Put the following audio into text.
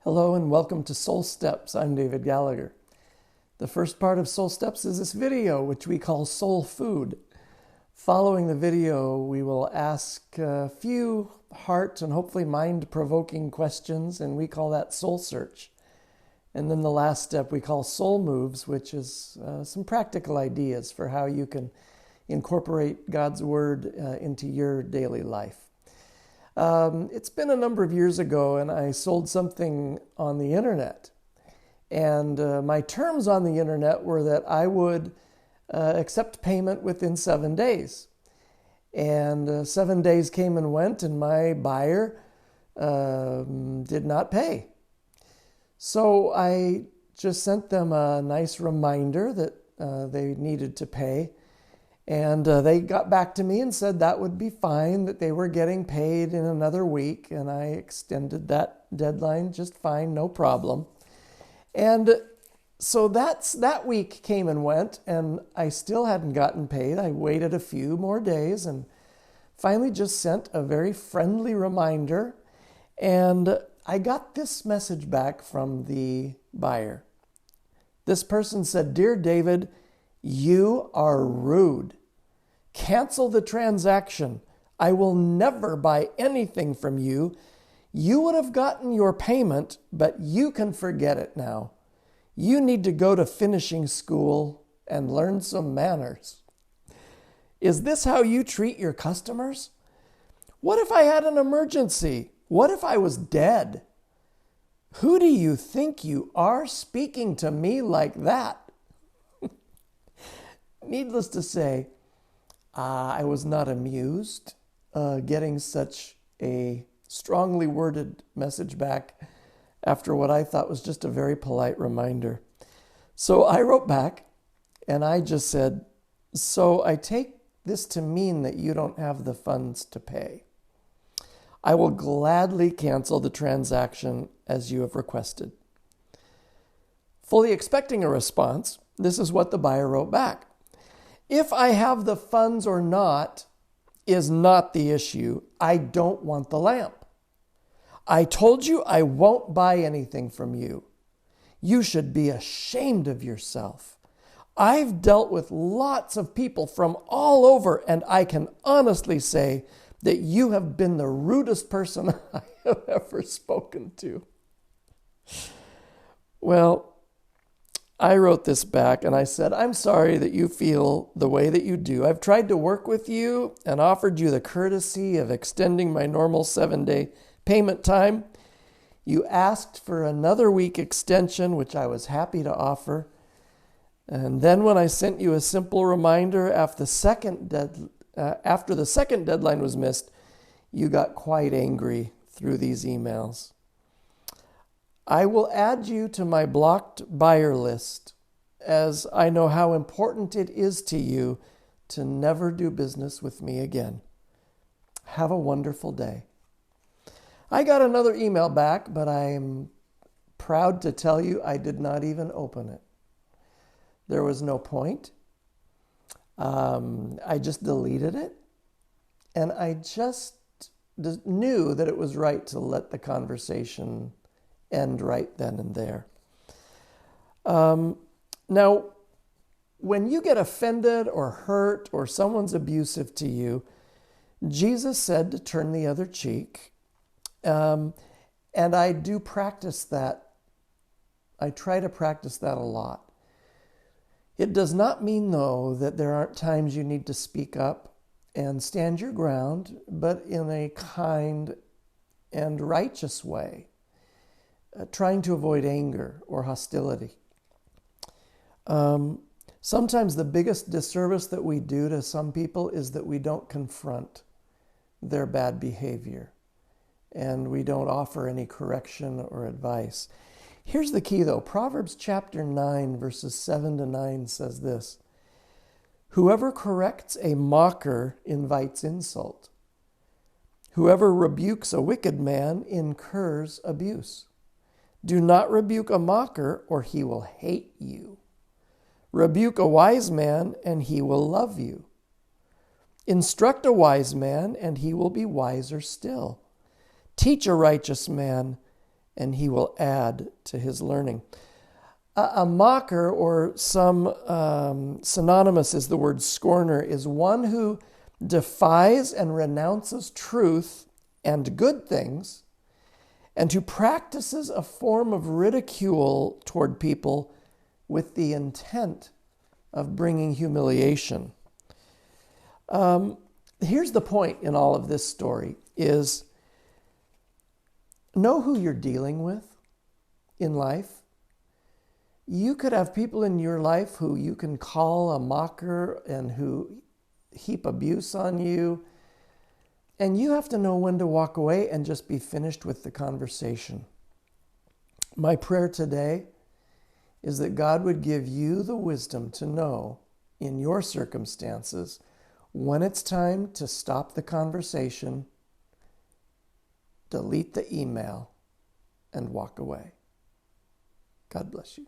Hello and welcome to Soul Steps. I'm David Gallagher. The first part of Soul Steps is this video, which we call Soul Food. Following the video, we will ask a few heart and hopefully mind-provoking questions, and we call that Soul Search. And then the last step we call Soul Moves, which is some practical ideas for how you can incorporate God's Word into your daily life. It's been a number of years ago, and I sold something on the internet. And my terms on the internet were that I would accept payment within 7 days. And 7 days came and went, and my buyer did not pay. So I just sent them a nice reminder that they needed to pay. And they got back to me and said that would be fine, that they were getting paid in another week. And I extended that deadline just fine, no problem. And so that week came and went, and I still hadn't gotten paid. I waited a few more days and finally just sent a very friendly reminder. And I got this message back from the buyer. This person said, "Dear David, you are rude. Cancel the transaction. I will never buy anything from you. You would have gotten your payment, but you can forget it now. You need to go to finishing school and learn some manners." Is this how you treat your customers? What if I had an emergency? What if I was dead? Who do you think you are speaking to me like that? Needless to say, I was not amused getting such a strongly worded message back after what I thought was just a very polite reminder. So I wrote back and I just said, "So I take this to mean that you don't have the funds to pay. I will gladly cancel the transaction as you have requested." Fully expecting a response, this is what the buyer wrote back. "If I have the funds or not is not the issue. I don't want the lamp. I told you I won't buy anything from you. You should be ashamed of yourself. I've dealt with lots of people from all over, and I can honestly say that you have been the rudest person I have ever spoken to." Well, I wrote this back and I said, "I'm sorry that you feel the way that you do. I've tried to work with you and offered you the courtesy of extending my normal 7-day payment time. You asked for another week extension, which I was happy to offer. And then when I sent you a simple reminder after the second deadline was missed, you got quite angry through these emails. I will add you to my blocked buyer list, as I know how important it is to you to never do business with me again. Have a wonderful day." I got another email back, but I'm proud to tell you I did not even open it. There was no point. I just deleted it, and I just knew that it was right to let the conversation end right then and there. Now, when you get offended or hurt or someone's abusive to you, Jesus said to turn the other cheek. And I do practice that. I try to practice that a lot. It does not mean, though, that there aren't times you need to speak up and stand your ground, but in a kind and righteous way. Trying to avoid anger or hostility. Sometimes the biggest disservice that we do to some people is that we don't confront their bad behavior and we don't offer any correction or advice. Here's the key, though. Proverbs chapter 9, verses 7 to 9 says this: "Whoever corrects a mocker invites insult. Whoever rebukes a wicked man incurs abuse. Do not rebuke a mocker, or he will hate you. Rebuke a wise man, and he will love you. Instruct a wise man, and he will be wiser still. Teach a righteous man, and he will add to his learning. A mocker, or some synonymous is the word scorner, is one who defies and renounces truth and good things, and who practices a form of ridicule toward people with the intent of bringing humiliation. Here's the point in all of this story is know who you're dealing with in life. You could have people in your life who you can call a mocker and who heap abuse on you. And you have to know when to walk away and just be finished with the conversation. My prayer today is that God would give you the wisdom to know in your circumstances when it's time to stop the conversation, delete the email, and walk away. God bless you.